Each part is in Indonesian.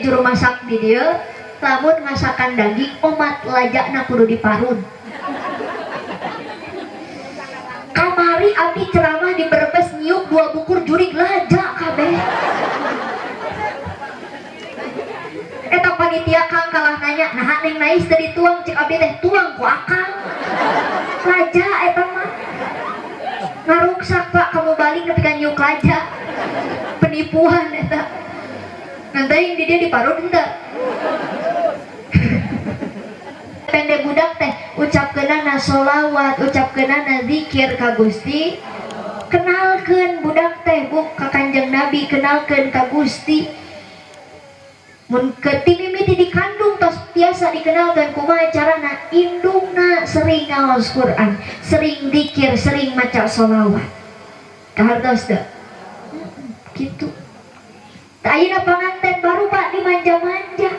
kade juru masak di dia lamun masakan daging omat lajakna kudu diparun. Kamari abdi ceramah di Brebes nyiuk 2 bukur jurig lajak kabeh. Eta panitia kang kalah nanya, nah neng nais tadi tuang, cik abdi teh tuang ku akang. Laja eta mah. Ngaruksak pak kamu balik ketika nyiuk laja. Penipuan eta. Nanti yang di dia diparut ente. Pendek budak teh ucapkeunana sholawat, ucapkeunana zikir ka Gusti. Kenalkeun budak teh buk ka Kanjeng Nabi, kenalkeun ka Gusti. Mun ketimimiti dikandung tos tiasa dikenalkeun kumaha carana, indungna sering ngaos Quran, sering zikir, sering maca sholawat. Kahartos teu? Gitu. Ayeuna panganten baru pak dimanja-manja.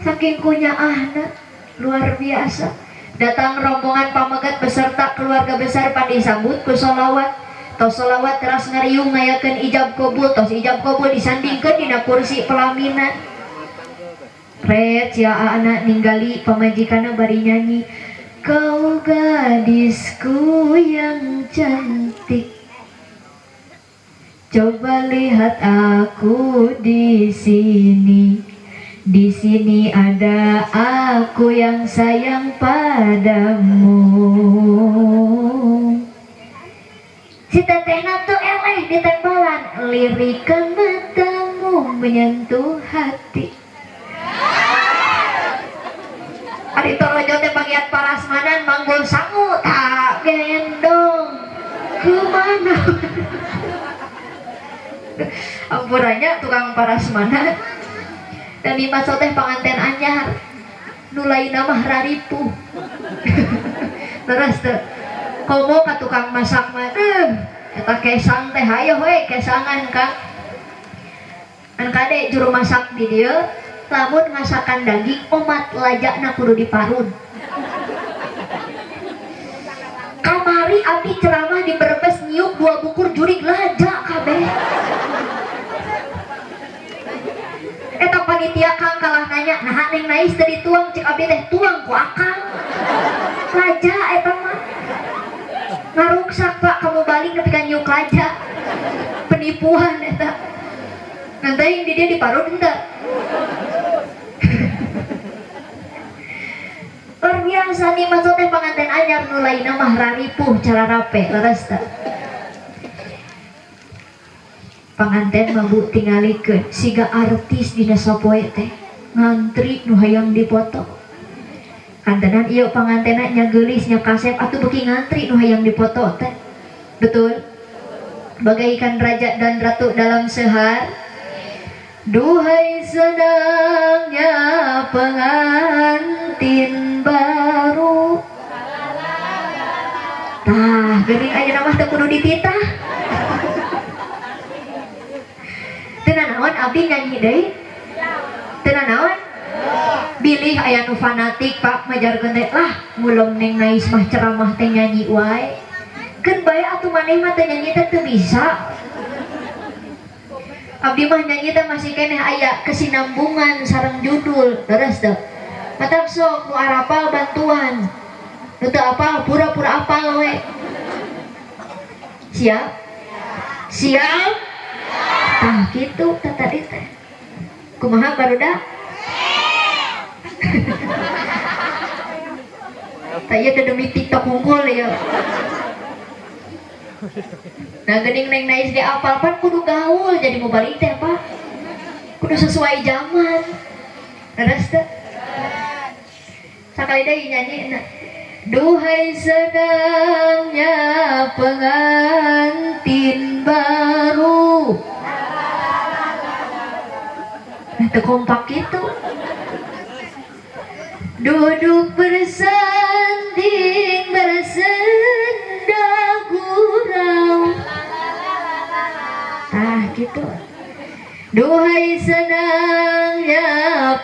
Saking kunyaahna luar biasa. Datang rombongan pamegat beserta keluarga besar pada disambut ku sholawat. Tos sholawat teras ngariung ngayakeun ijab qabul, tos ijab qabul disandingkeun dina kursi pelaminan. Ret sia anak ningali pamajikanna bari nyanyi, kau gadisku yang cantik, coba lihat aku di sini. Di sini ada aku yang sayang padamu. Si tetehna tuh eleh ditembalan, lirikan matamu menyentuh hati. Ari torojo teh bagian parasmanan manggul sangu tak gendong kemana. Ampurannya tukang parasmanan. Dan di masa teh panganten anyar nulai nama raripuh. Terus teh komo ka tukang masak mah eta kesang teh hayo we kesangan Kang. An kade juru masak di dieu lamun masakan daging omat lajakna kudu diparun. Kamari abdi ceramah di Brebes nyiuk 2 bukur jurig lajak kabeh. Eta panitia kang kalah nanya, nah neng nais tadi tuang, cik abdi teh tuang ku akang. Laja eta mah. Ngaruksak pak kamu balik ketika nyiuk laja. Penipuan eta. Nanti yang di dia diparut ente. Luar biasa nih maksudnya panganten anyar nulaina mah raripuh cara rape leres teh. Panganten mabu tingalikeun siga artis dina sapoe teh ngantri nu hayang dipoto. Kantenan ieu pangantena nya geulis nya kasep atuh beuki ngantri nu hayang dipoto teh. Betul? Bagaikan raja dan ratu dalam sehar. Duhai senangnya pengantin baru. Tah, geuning ayeuna mah teu kudu dititah. Tenanawan abdi nyanyi deui. Tenanawan. Bilih aya nu fanatik pak majarkeun teh lah mulung neng nais mah ceramah teh nyanyi wae. Keun bae atuh maneh mah teh nyanyi teh teu bisa. Abdi mah nyanyi teh masih keneh aya kesinambungan sareng judul. Terus teh. Matak sok nu arapal bantuan. Nu teu apal pura-pura apal we. Siap? Siap? Tah gitu tadi teh. Kumaha barudak? Taya teh demi TikTok unggul ya. Nah geuning neng nais ge apal pan kudu gaul jadi mau balik teh apa? Kudu sesuai zaman. Terus teh. Sakali deui nyanyi. Duhai senangnya pengantin baru. Nah, kompak itu. Duduk bersanding bersenda gurau. Nah gitu. Duhai senangnya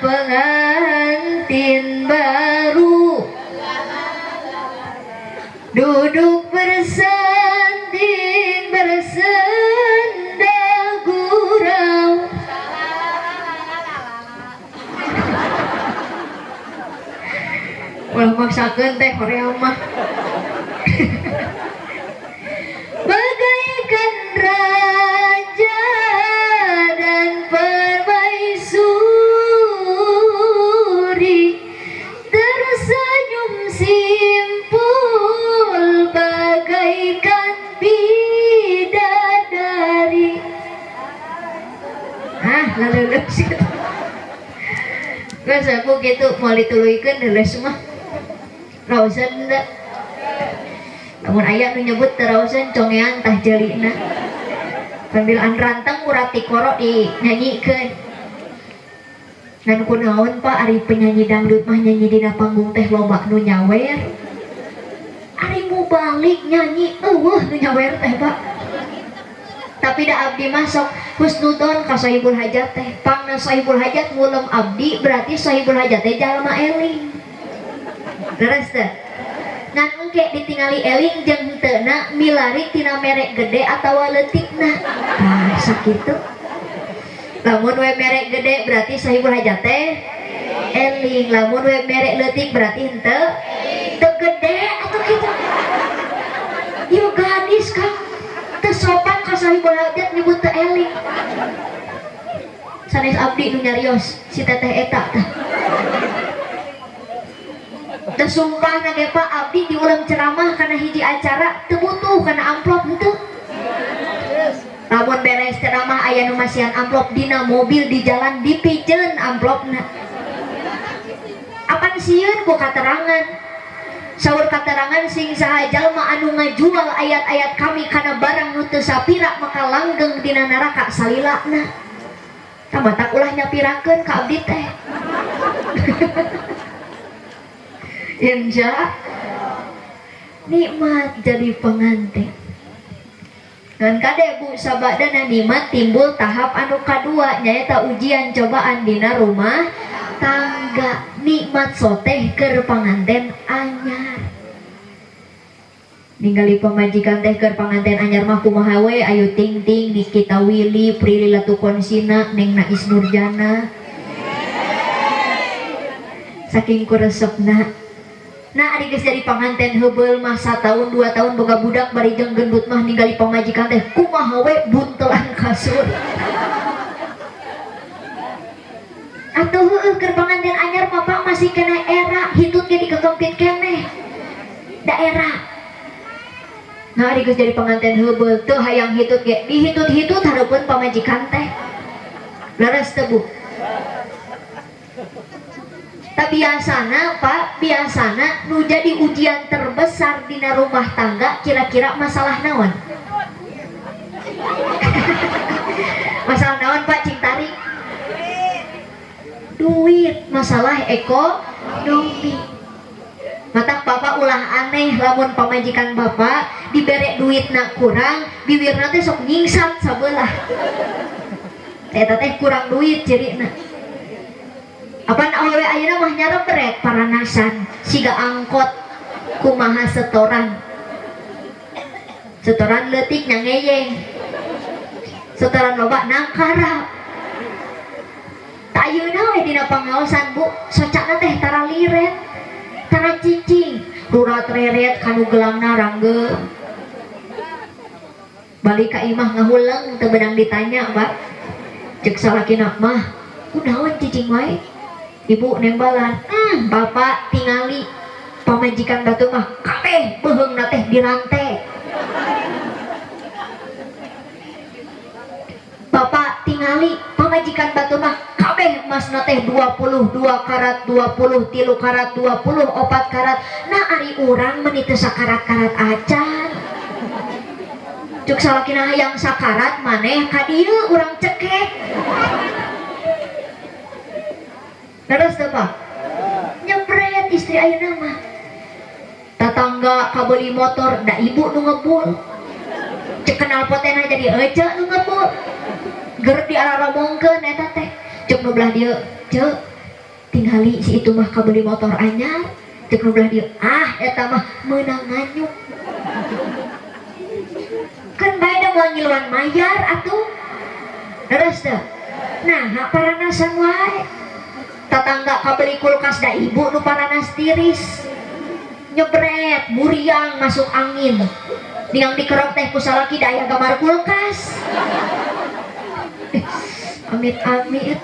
pengantin baru. Duduk bersanding bersenda gurau. Ulah maksakeun teh Korea mah. Bagaikan raja dan permaisuri tersenyum simpul bagaikan bidadari. Lalu gak sabu gitu mau dituluikeun deuleu semua rausan da namun aya nu nyebut teu rausan congean tah jeulina pambilaan rantang urati koro dinyanyikeun ngan kunaon Pak ari penyanyi dangdut mah nyanyi dina panggung teh loba nu nyawer ari mu balik nyanyi eueuh nu nyawer teh Pak tapi da abdi masuk husnudon ka sahibul hajat teh pangna sahibul hajat ngulem abdi berarti sahibul hajat teh jalma eling leres teh ngan engke ditingali eling jeung henteu milari tina merek gede atawa leutikna sakitu lamun we merek gede berarti sahibul hajat teh eling lamun we merek leutik berarti henteu teu gede atuh kitu ieu gadis Kang teu sopan ka sahibul hajat nyebut teu eling sanes abdi nu nyarios si teteh eta tah teu sumpah na ge Pak abdi diulang ceramah kana hiji acara teu butuh kana amplop henteu lamun beres ceramah aya nu masihan amplop dina mobil di jalan dipijeun amplopna apan sieun ku katerangan saur katerangan sing saha jalma anu ngajual ayat-ayat kami kana barang nu teu sapira maka langgeng dina neraka salilana tamatak ulah nyapirakeun ka abdi teh insya nikmat jadi pengantin dan kade Bu sabadana nikmat timbul tahap anu kadua nyaeta ujian cobaan dina rumah tangga nikmat soteh keur panganten anyar ningali pamajikan teh keur panganten anyar mah kumaha we ayu ting ting Nikita Willy Prilly Latukonsina Neng Nais Nurjana saking kuresepna nah ari geus jadi panganten heubeul mah 1 tahun 2 tahun boga budak bari jeung gendut mah ningali pamajikan teh kumaha we buntelan kasur atuh heueuh keur panganten anyar Bapak masih kena era hitut ge dikekempit keneh daerah nah ari geus jadi panganten heubeul teu hayang hitut ge dihitut-hitut hareupeun pamajikan teh leres teu Bu tapi biasana Pak biasana nu jadi ujian terbesar dina rumah tangga kira-kira masalah naon masalah naon Pak Cing Tari duit masalah ekonomi matak Bapak ulah aneh lamun pamajikan Bapak dibere duitna kurang bibirna teh sok nyingsat sabelah eta teh kurang duit cirina apaan awewe ayeuna mah nyarebret paranasan siga angkot kumaha setoran leutik nyangeyeng setoran loba nangkara ayeuna we dina pangaosan Bu socana teh tara liret tara cicing rurat reret kanu gelangna ranggeum balik ka imah ngahuleng teu beunang ditanya Mbak cek salakina mah kunaon cicing wae Ibu nembalan Bapak tingali pamajikan batu mah kabeh beheungna teh dirantai Bapak tingali pamajikan batu mah kabeh emasna teh 22 karat 20 3 karat 20 4 karat nah ari urang meuni teu sakarat-karat acan cuk salakina hayang sakarat maneh ka dieu urang cekek terus apa? Nyepret istri ayeuna mah tatangga kabeli motor da ibu nu ngebul cek kenal potena jadi ece nu ngebul ger diararomongkeun eta teh cek nu belah dieu cek tingali si itu mah kabeli motor anyar cek nu belah dieu eta mah meunang nganyuk kan bae da moal ngiluan mayar atuh terus teh nah paranasan wae tatangga kabeli kulkas da ibu nu paranas tiris nyebret muriang masuk angin yang dikerok teh kusalaki daya gambar kulkas. Amit-amit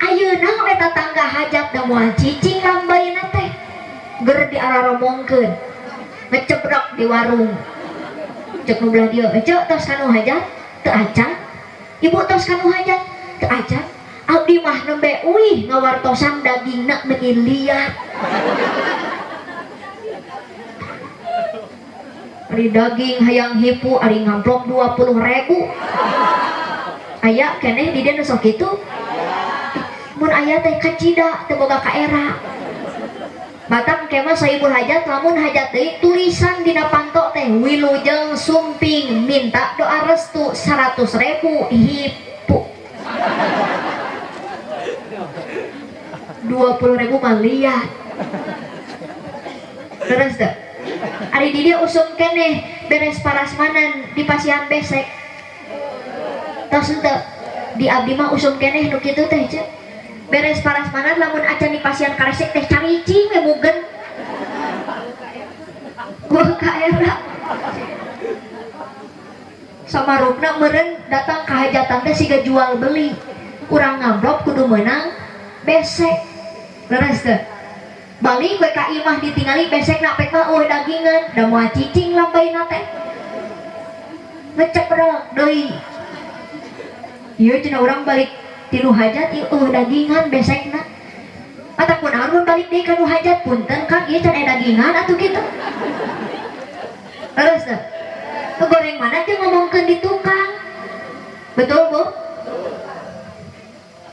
ayeuna eta tangga hajat da moal cicing lambaina teh ger diararomongkeun ngecebrok di warung cek nu belah dieu ece tos kanu hajat teu acan ibu tos kanu hajat teu acan abdi mah nembe uih ngawartosan dagingna meungin liat ari daging hayang hipu ari ngamplok 20.000 aya keneh di dieu sok kitu mun aya teh kacida teu boga ka era batang kemah saibul hajat lamun hajat deui tulisan dina panto teh wilujeng sumping minta doa restu 100.000 hipu 20.000 mah liat terus deh ari di dia usum keneh beres parasmanan di pasihan besek tos henteu di abdi mah usum keneh nu kitu teh ce beres parasmanan lamun acan di pasihan karesek teh caricing we mugen gua ka era samarupna meureun datang ka hajatan teh siga jual beli urang ngamblok kudu meunang besek leres teh balik we ka imah ditingali besek na pek mah dagingan da moal cicing lambaina teh ngeceprok deui ieu cenah urang balik tilu hajat ieu dagingan besekna mata kunaon balik deui ka nu hajat punten Kang ieu can dagingan atuh kitu leres teh goreng mana teh ngomongkeun di tukang betul Bu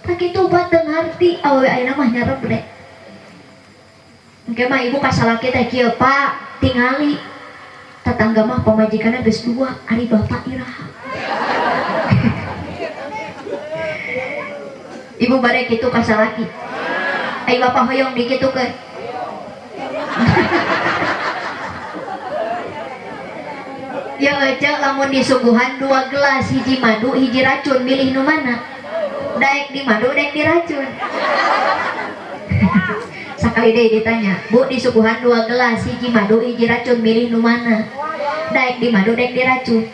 tak kitu bat teu ngarti awewe ayeuna mah nyarebrek engke mah ibu kasalaki teh kieu Pak tingali tetangga mah pamajikanna geus 2 ari bapak iraha ibu bare kitu kasalaki ai bapak hoyong dikitukeun ya aja lamun disuguhan 2 gelas hiji madu hiji racun milih nu mana daek di madu daek di racun sakali deh ditanya Bu disuguhan 2 gelas hiji madu hiji racun milih nu mana daek di madu daek di racun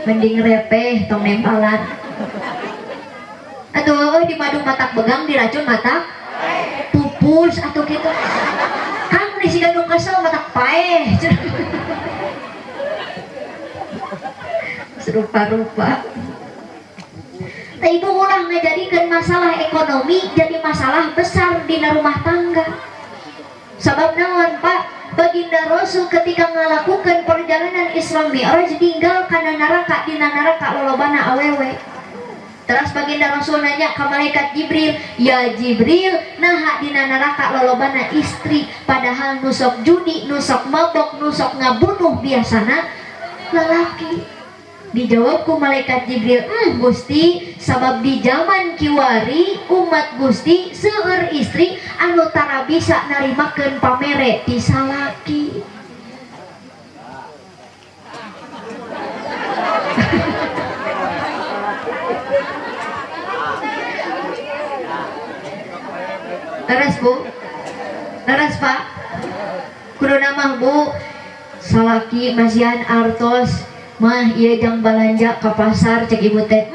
mending repeh tong nempalan atuh di madu matak begang di racun matak pupus atuh gitu Kang di siga nu kesel matak paeh serupa-rupa nah ibu ulah ngajadikeun masalah ekonomi jadi masalah besar di rumah tangga sabab naon Pak Baginda Rasul ketika ngalakukan perjalanan Isra Mi'raj tinggal kana neraka dina neraka lolobana awewe terus Baginda Rasul nanya ke malaikat Jibril ya Jibril naha dina neraka lolobana istri padahal nusok judi nusok mabok nusok ngabunuh biasana lelaki dijawab ku malaikat Jibril Gusti sabab di zaman kiwari umat Gusti seueur istri anu tara bisa narimakeun pamere ti salaki leres Bu leres Pak kudu mah Bu salaki masihan artos mah iya jang balanja ke pasar cek ibu teh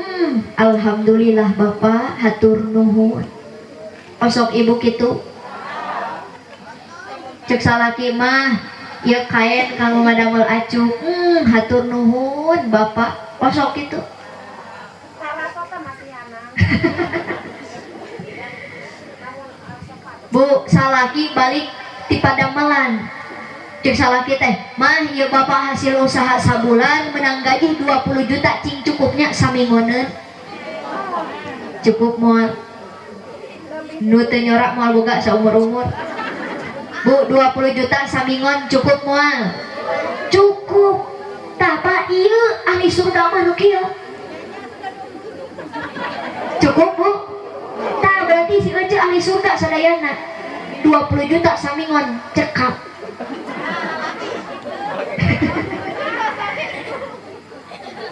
alhamdulillah Bapak hatur nuhun osok ibu kitu cek salaki mah iya kain kanggo ngadamel acuk hatur nuhun Bapak osok kitu Bu salaki balik ti padamelan cek salaki teh mah ieu Bapak hasil usaha sabulan menang gaji 20 juta cing cukupnya samingoneun cukup moal nu teu nyorak moal boga saumur-umur Bu 20 juta samingon cukup moal cukup tapa ieu ahli surga mah nu kieu cukup Bu tah berarti si ece ahli surga sadayana 20 juta samingon cekap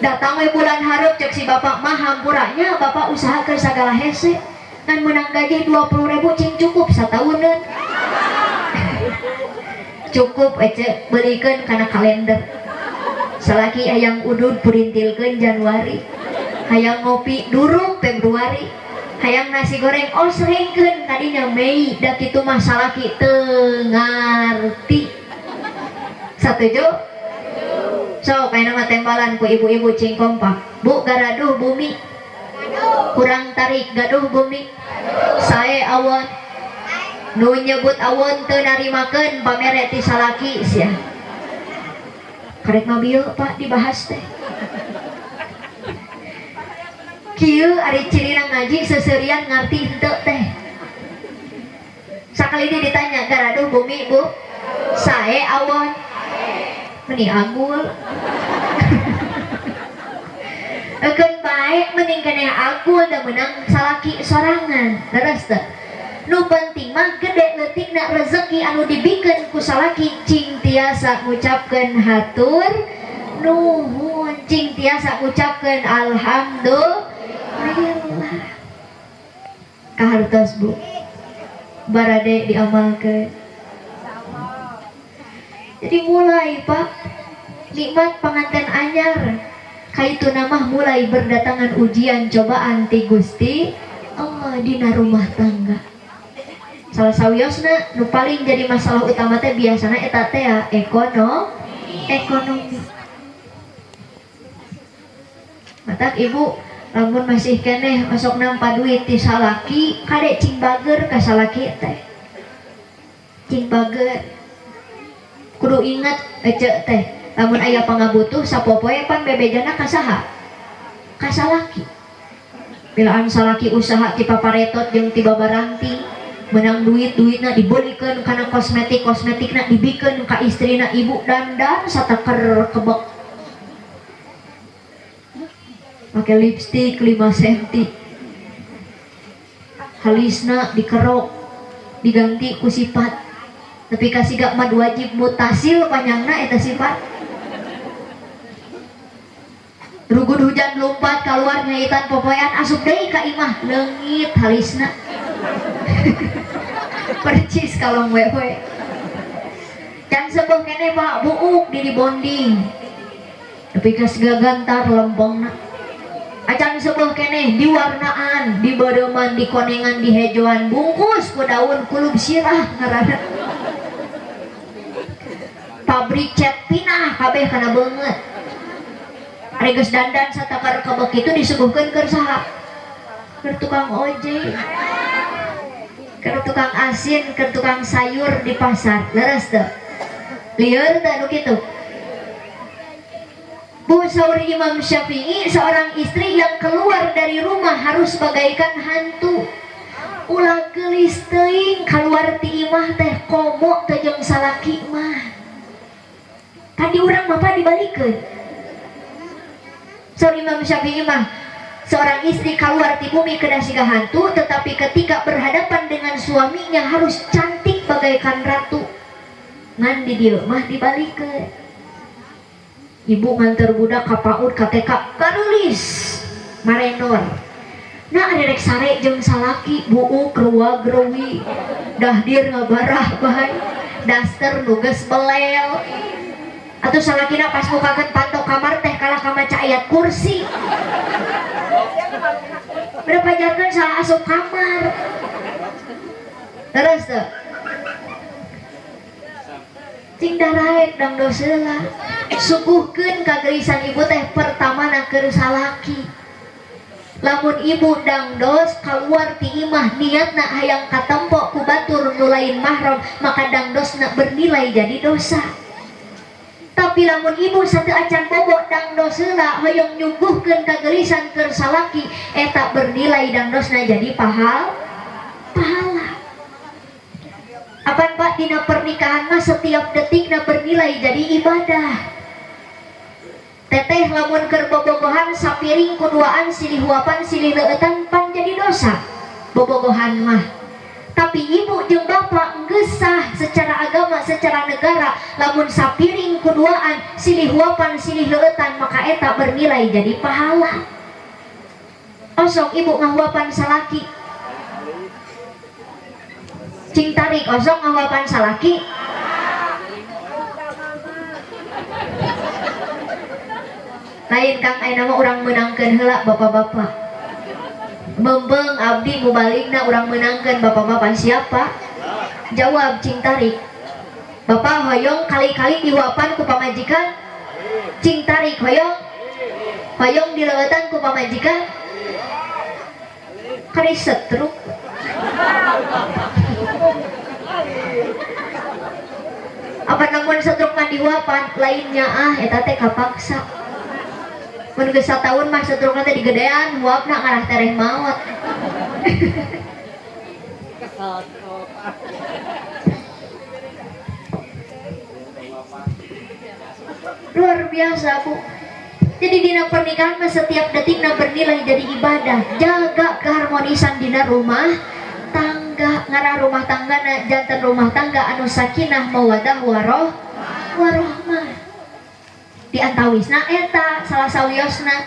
datang we bulan hareup cek si Bapak mah hampuranya Bapak usaha ke segala hese kan menang gaji 20.000 cing cukup satauneun cukup aja belikan karena kalender salaki hayang udud purintilkeun Januari hayang ngopi durung Februari hayang nasi goreng osrengkeun tadinya Mei da kitu mah salaki teu ngarti satuju so kayak nama tembalan ku ibu-ibu cing kompak bu garaduh bumi kurang tarik gaduh bumi sae awon nu nyebut awon teu narimakeun pamere ti salaki sia karek mah bieu Pak dibahas teh kieu ari cirina ngaji seseurian ngarti henteu teh sakali dia ditanya garaduh bumi bu sae awon meni agul ekeun bae mending keneh agul da menang salaki sorangan leres teh nu penting mah gede leutikna rezeki anu dibikeun ku salaki cing tiasa ngucapkeun hatur nuhun cing tiasa ngucapkeun alhamdulillah kahartos bu barade diamalkeun jadi mulai Pak nikmat pengantin anyar kaitu namah mulai berdatangan ujian cobaan ti Gusti Allah dina rumah tangga salah sawiosna nu paling jadi masalah utama teh biasana eta teh ekonomi matak ibu lamun masih keneh masuk nampa duit ti salaki kade cing bager ka salaki teh cing bager kudu ingat ece teh lamun aya pangabutuh sapopoe pan bebejana ka saha ka salaki bilaan salaki usaha ti paparetot jeung ti babaranti menang duitna dibelikeun kana kosmetikna dibikeun ka istrina ibu dandan satakar kebek make lipstik 5 cm halisna dikerok diganti ku sifat tapi kasih gak mad wajib mutasil panjangna eta sifat rugud hujan lompat keluar nyaitan popoean asup deui ka imah leungit halisna percis kalong wewe can sebuah kene Pak buuk di bonding tapi kas gagantar lempengna acan sebuah kene diwarnaan di bademan di konengan di hejoan bungkus ku daun kulub sirah ngaranna pabrik cat pinah kabeh kana beungeut ari geus dandan satakar kebek itu disuguhkeun keur saha keur tukang ojek keur tukang asin keur tukang sayur di pasar leres teu lieur teh anu kitu Bu sauri Imam Syafi'i seorang istri yang keluar dari rumah harus bagaikan hantu ulah geulis teuing keluar ti imah teh komo teh jeung salaki mah tadi urang bapak dibalikeun sauri Imam Syafi'i mah seorang istri keluar di bumi kedah siga hantu tetapi ketika berhadapan dengan suaminya harus cantik bagaikan ratu ngan di dieu mah dibalikeun ibu nganter budak ka PAUD ka TK karulis marenor nah ada rek sare jeung salaki buuk rua growi dahdir ngabarah bae daster nu geus belel atuh salakina pas mukakeun pantok kamar teh kalah ka maca ayat kursi berapa jarkeun salah asup kamar terus tuh cing daraek dang doseula suguhkeun kagerisan ibu teh pertama na keur salaki lamun ibu dangdos keluar ti imah niatna hayang katempo ku batur nu lain mahram maka dangdosna bernilai jadi dosa tapi lamun ibu satu acan bobok dangdoseula hoyong nyuguhkeun kagerisan keur salaki eta bernilai dangdosna jadi pahala apan Pak dina pernikahan mah setiap detikna bernilai jadi ibadah teteh lamun keur bobogohan sapiring kuduaan silih huapan silih leueutan pan jadi dosa bobogohan mah tapi ibu jeung bapak geusah secara agama secara negara lamun sapiring kuduaan silih huapan silih leueutan maka eta bernilai jadi pahala osok ibu ngahuapan salaki cing tarik osok ngahuapan salaki lain Kang ayeuna mah urang meunangkeun heula bapak-bapak. Bembeng abdi mubaligna urang meunangkeun bapak-bapak siapa? Jawab cing tarik. Bapak hoyong kali-kali diuapan ku pamajikan. Cing tarik hoyong. Hoyong dileueutan ku pamajikan. Kari setruk. Apa namun setruk mah diuapan lainnya eta teh kapaksa. Mun geus sataun mah setrukna teh digedean, huapna ngarah tereh maot. Luar biasa Bu. Jadi dina pernikahan mah setiap detikna bernilai jadi ibadah. Jaga keharmonisan dina rumah tangga, ngarah rumah tangga jantan rumah tangga anu sakinah mawaddah warahmah. Di antawisna eta salah sawiosna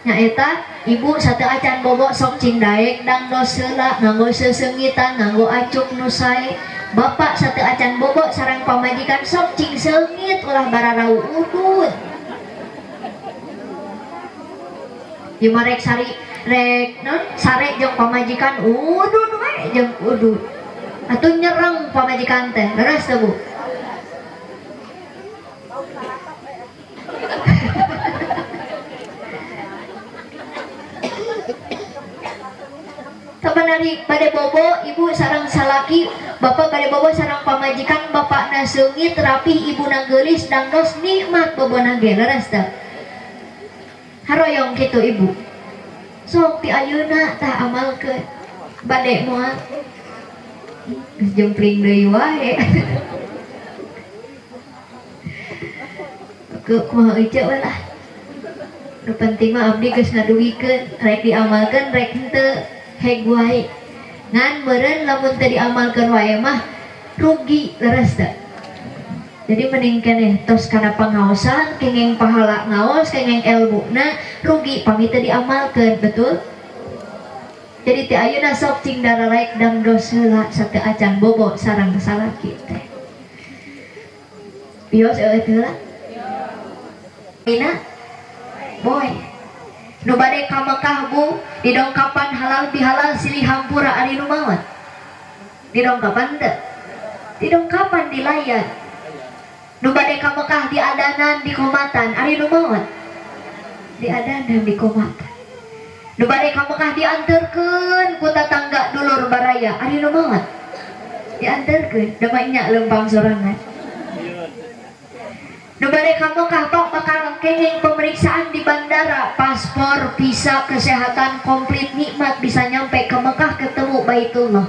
nyaeta ibu satu acan bobo sok cing daek dangdos heula nganggo sesengitan nganggo acuk nu sae. Bapak satu acan bobo sareng pamajikan sok cing seungit ulah bararau udut. Ieu mah rek sari rek non sare jeung pamajikan udut we jeung udut. Atuh nyereng pamajikan teh leres teh Bu. Tabanari pada bobo ibu sarang salaki bapak pada bobo sarang pamajikan bapak naseungit rapi ibu nanggelis dangdos nikmat bobo nage leres teh haroyong gitu ibu sok ti ayeuna tah amalkeun bade moal jempling deui wae ke kumaha euceuk we lah nu penting mah abdi geus ngaduwikeun rek diamalkeun rek henteu heg wae ngan meureun lamun teu diamalkeun wae mah rugi leres teh. Jadi mending keneh tos kana pangaosan kengeng pahala ngaos kengeng elmuna rugi pami teu diamalkeun betul. Jadi teh ayeuna sok cing dararek dangdos heula sateu acan bobo sareng salaki teh. Bios eueuh heula. Ina boy nu bade ka Mekah Bu didongkapan halal bihalal silih hampura ari nu maot didongkapan teu didongkapan di layar nu bade ka Mekah diadanan di komatan ari nu maot diadanan di komatan nu bade ka Mekah dianterkeun ku tatangga dulur baraya ari nu maot dianterkeun da mah nya leumpang sorangan. Nu bade ka Mekah Pak bakal kenging pemeriksaan di bandara, paspor, visa, kesehatan komplit nikmat bisa nyampe ke Mekah ketemu Baitullah.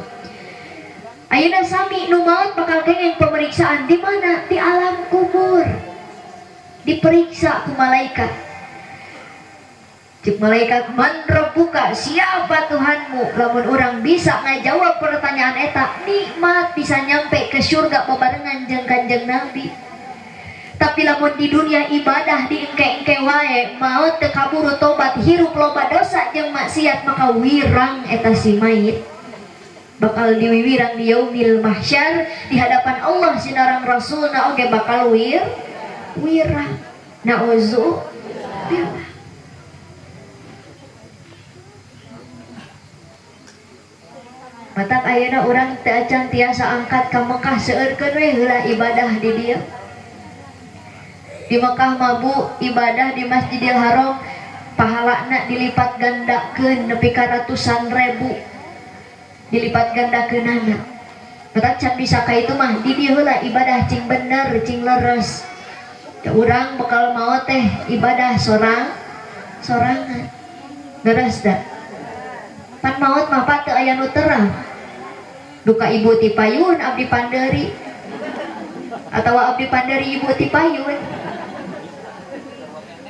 Ayeuna sami nu maot bakal kenging pemeriksaan di mana? Di alam kubur. Diperiksa ku malaikat. Cik malaikat man rabbuka, siapa Tuhanmu? Lamun orang bisa ngajawab pertanyaan eta, nikmat bisa nyampe ke surga bebarengan jeung Kanjeng Nabi. Tapi lamun di dunia ibadah diengke-engke wae maot teu kaburu tobat hirup loba dosa jeung maksiat maka wirang eta si mayit bakal diwiwirang di yaumil mahsyar di hadapan Allah sinarang rasulna oge bakal wirang nauzubillah. Matak ayeuna urang teu acan tiasa angkat ka Mekah seueurkeun we heula ibadah di dieu. Di Mekah mabu ibadah di Masjidil Haram pahalana dilipat gandakeun nepi ka ratusan ribu dilipat gandakeunana. Matak can bisa ka itu mah di dieu heula ibadah cing bener cing leres. Urang bakal maot teh ibadah sorangan. Leres da. Pan maot mah teu aya nu terang. Duka ibu ti payun abdi panderi. Atawa abdi panderi ibu ti payun.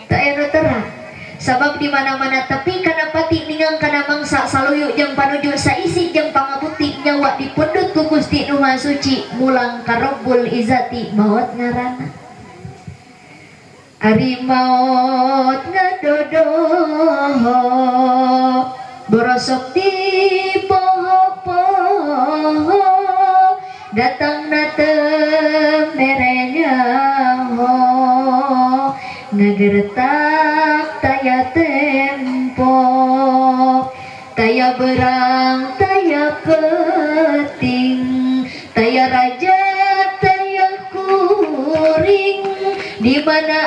Tak aya terang sabab di mana-mana tepi kana pati ningang kana mangsa saluyu jeung panuju saisi jeung pangabukti nyawa dipundut ku Gusti Nu Maha Suci mulang ka Rabbul Izzati maot ngaranna ari maot ngadodoho borosok di poho-poho datang na teu merenya ho ngagerta taya berang taya peting, taya raja taya kuring, di mana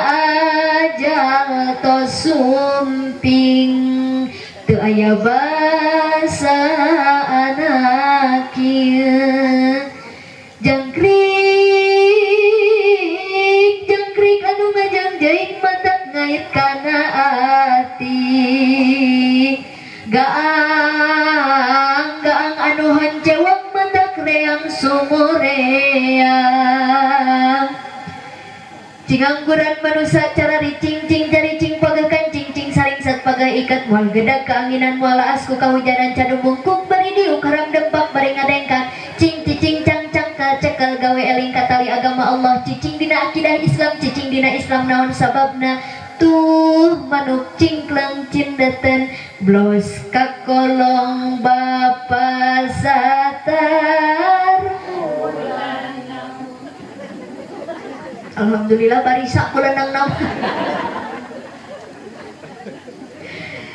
aja to sumping, teu aya basa anak ieu. Jangkrik jangkrik anu ngajangjeing mata ngait kana ati, gaang gaang anu hancewang mata kreang sumureang, cingangguran manusia cara ricing cing cari cing pagakan cing cing saring sat paga ikat mual gedag keanginan mual asku kahujanan cadu bungkuk bari diuk haram dempak bari ngadengkan cing cicing cang cang cekel gawe eling katali agama Allah, cicing dina akidah Islam, cicing dina Islam naon sababna tuh manuk cingkleng cindeten blos kakolong bapa satar. Alhamdulillah barisa kulanang nama.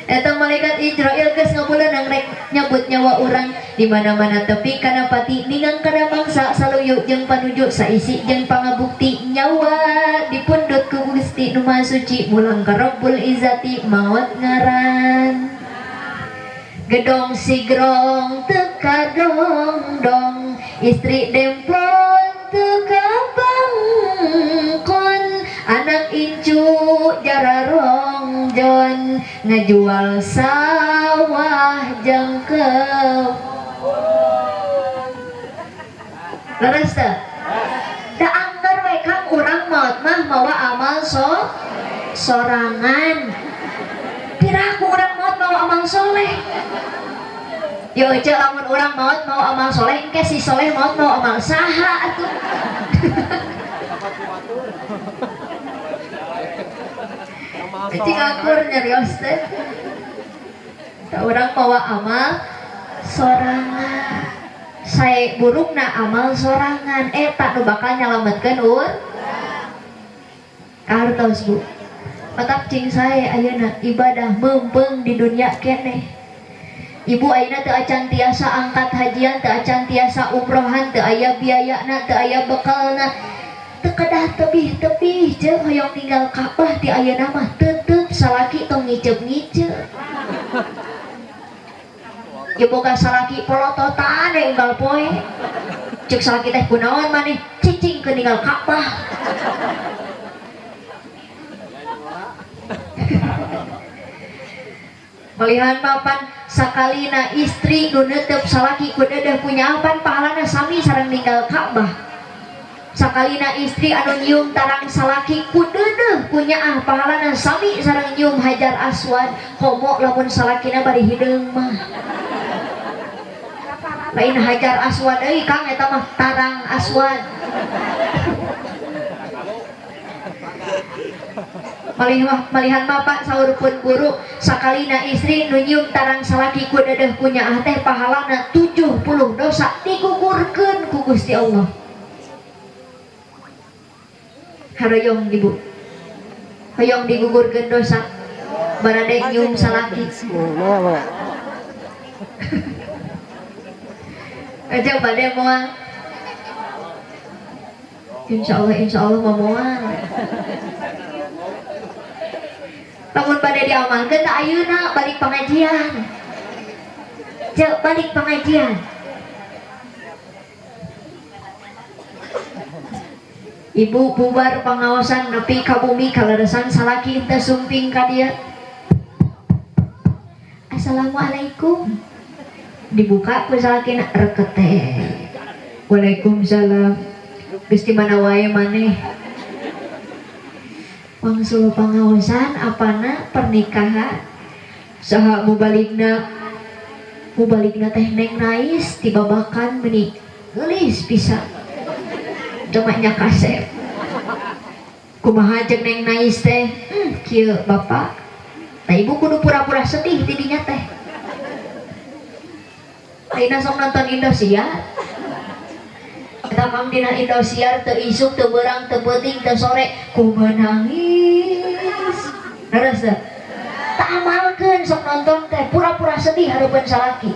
Eta malaikat Israel geus ngabuleunang rek nyebut nyawa urang di mana-mana tepi kana pati ningang kana mangsa saluyu jeung panuju saisi jeung pangabukti nyawa dipundhut ku Gusti Nu Maha Suci mulang ka Rabbul Izzati maot ngaran. Gedong sigrong teu kadong-dong, istri demplon teu kabangkon, anak incu jararongjon, ngajual sawah jengkel. Leres teh? Da anggar we Kang urang maot mah mawa amal sorangan. Piraku urang maot mawa amal soleh. Yo cek lamun urang maot mau amal soleh, engke si soleh maot mau amal saha atuh. Cing akur nyarios teh. Da urang mawa amal sorangan. Sae burukna amal sorangan eta nu bakal nyalametkeun kartos Bu. Matak cing sae ayeuna ibadah meumpeng di dunia keneh. Ibu ayeuna teu acan tiasa angkat hajian, teu acan tiasa umrohan, teu aya biayana, teu aya bekalna. Teu kedah tebih-tebih jeung hoyong tinggal Ka'bah ti ayeuna mah teuteut salaki tong ngiceup-ngiceup. Ya boga salaki polototan we unggal poe. Ceuk salaki teh kunaon maneh? Cicing ke ninggal Ka'bah. Malihan mapan sakalina istri nu neuteup salaki ku dedeh punya apan pahalana sami sareng ninggal Ka'bah. Sakalina istri anu nyium tarang salaki ku dedeh punya pahalana sami sareng nyium Hajar Aswad. Homo lamun salakina bari hideung mah. Lain Hajar Aswad euy Kang eta mah tarang aswad. Malihan bapak saurpun guru sakalina istri nu nyium tarang salaki ku dedeh punya teh pahalana 70 dosa digugurkeun ku Gusti Allah. Haroyong Ibu. Hoyong digugurkeun dosa barade nyium salaki. Aja bade moal. Insya Allah mau moal. Lamun bade diamalkeun teh ayeuna balik pengajian. Cek balik pengajian. Ibu bubar pengawasan nepi ka bumi kaleresan salaki teh sumping ka dieu. Assalamualaikum. Dibuka ku salakina reket teh. Waalaikumsalam. Geus di mana wae maneh? Wangsul pangaosan apana pernikahan. Saha mubaligna teh Neng Nais dibabakan meuni geulis pisan. Demanya kasep. Kumaha jeung Neng Nais teh? Kieu Bapak. Tah Ibu kudu pura-pura sedih di dinya teh. Ayeuna sok nonton Indosiar. Eta Kang dina Indosiar teu isuk teu beurang teu peuting teu sore kumaha nangis. Leres teh. Tak amalkeun sok nonton teh pura-pura ulah sedih hareupeun salaki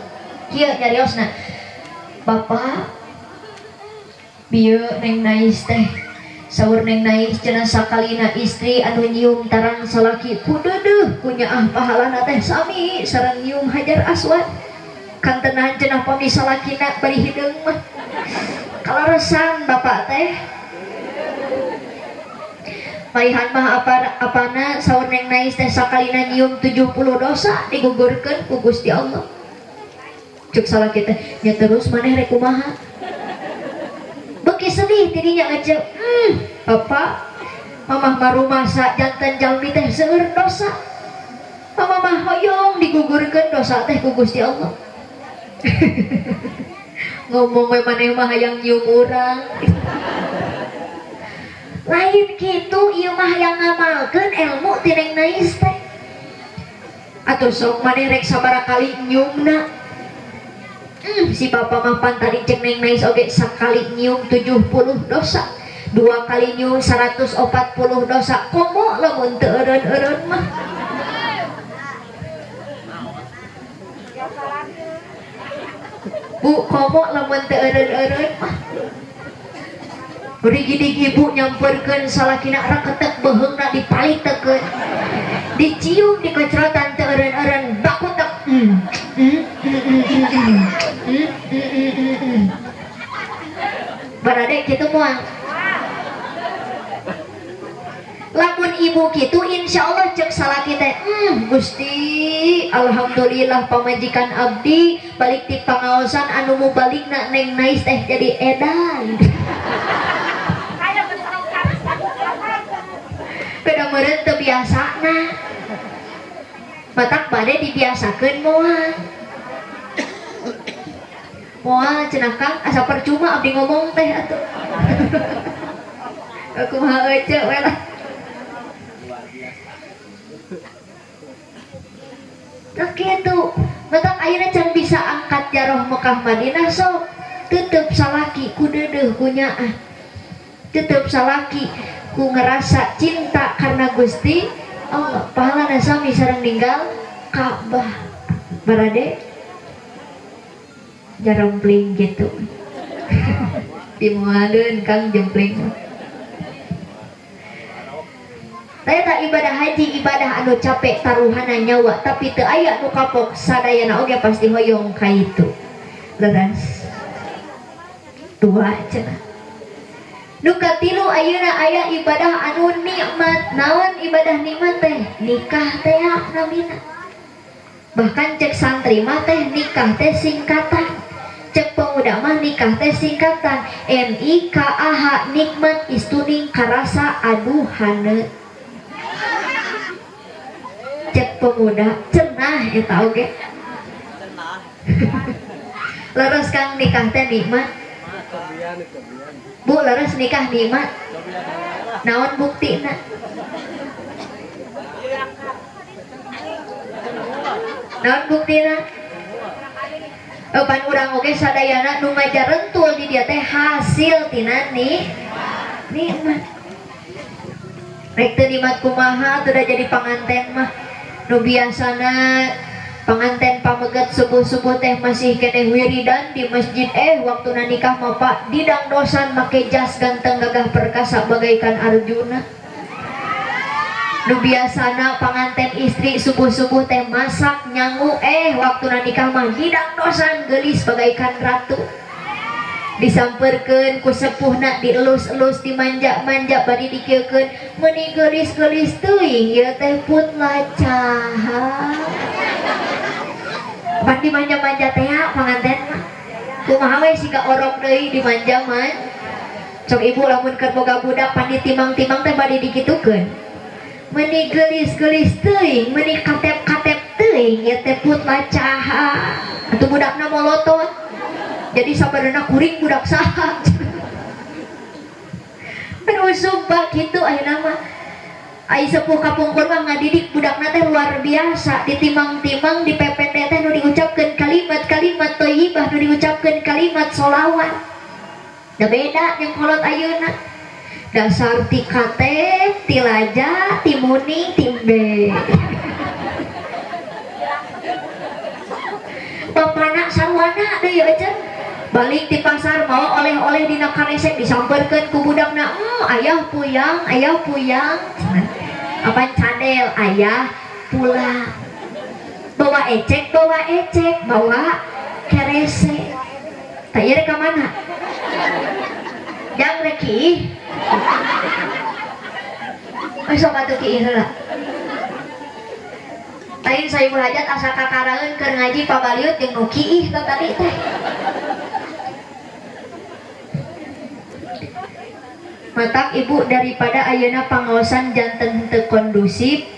kieu nyariosna Bapak bieu Neng Nais teh saur Neng Nais cenah sakalina istri anu nyium tarang salaki kudeuh kunya pahalana teh sami sareng nyium Hajar Aswad kantenan cenah pami salakina bari hideung mah kalaresan Bapak teh Paihan mah apana saur Neng Nais teh sakalina nyium 70 dosa digugurkeun ku Gusti Allah. Cuk salaki teh nya terus maneh rek kumaha? Beuki sedih tidinya ngeceu. Bapak, mamah marumasa janten jalmi teh seueur dosa. Mamah mah hoyong digugurkeun dosa teh ku Gusti Allah. Ngomong we maneh mah hayang nyium urang. Lain gitu ieu mah yang ngamalkeun ilmu ti Neng Nais teh atuh sok maneh rek sabaraha kali nyiumna si Bapak mah pantari cek Neng Nais oge sakali nyium 70 dosa 2 kali nyium 140 dosa komo lamun teu eureun-eureun mah Bu komo lamun teu eureun-eureun mah Gigi ibu nyamperkeun salakina raketek beheungna dipalitekeun dicium di kecrotan teu eureun-eureun bakutek barade kitu moal lamun ibu kitu insyaallah cek salaki teh Gusti alhamdulillah pamajikan abdi balik ti pangaosan anu mubaligna Neng Nais teh jadi edan beda meureun teu biasana matak bade dibiasakeun moal cenah Kang asa percuma abdi ngomong teh atuh aku mah ece we lah tah kitu matak ayeuna can bisa angkat jaroh Mekah Madinah sok tetep salaki ku deudeuh ku nyaah tetep salaki ku ngerasa cinta karena Gusti Allah pahalana sami sareng ninggal Ka'bah barade jarompling gitu dimuadeun Kang jempling Eta ibadah haji ibadah anu capek taruhana nyawa tapi teu aya nu kapok sadayana oge pasti hoyong ka itu leres dua cenah nu katilu ayeuna aya ibadah anu nikmat naon ibadah nikmat teh nikah teh namina bahkan cek santri mah teh nikah teh singkatan cek pemuda mah nikah teh singkatan NIKAH nikmat istuning karasa aduhana cek pemuda cenah eta oge leres Kang nikah teh nikmat Bu leres nikah nikmat naon buktina naon buktina pan urang oge sadayana nu ngajarentul di dia teh hasil tina nikmat rek teu nikmat kumaha teu da jadi panganten mah nu biasana panganten pameget subuh-subuh teh masih keneh wiridan di masjid waktuna nikah mah Pak didangdosan make jas ganteng gagah perkasa bagaikan Arjuna nu biasana panganten istri subuh-subuh teh masak nyangu waktuna nikah mah didangdosan geulis bagaikan ratu disamperkeun ku sepuhna dielus-elus dimanja-manja bari dikeukeun meuni geulis-geulis teuing ieu teh putla caha pan dimanja-manja teh panganten mah kumaha we siga orok deui dimanja mah sok ibu lamun keur boga budak pan ditimang-timang teh bade dikitukeun meuni geulis-geulis teuing meuni katep-katep teuing ieu teh putla caha atuh budakna molotot jadi sabarana kuring budak saha anu sumpah kitu ayeuna mah ai sepuh kapungkur mah ngadidik budakna teh luar biasa ditimang-timang dipepet teh nu diucapkeun kalimat-kalimat thayyibah nu diucapkeun kalimat sholawat da beda jeung kolot ayeuna dasar ti katep ti laja ti muni ti embe bapana sarwana deui acan balik di pasar mau oleh-oleh dina karesek disamperkeun ku budakna ayah puyang apa cadel ayah pulang bawa ecek bawa keresek tak ieu ka mana jang reki sok atuh ki heula lain Saiful Hajat asa kakaraeun keur ngaji pabaliut jeung nu kiih tadi teh matak ibu daripada ayeuna pangaosan janten teu kondusif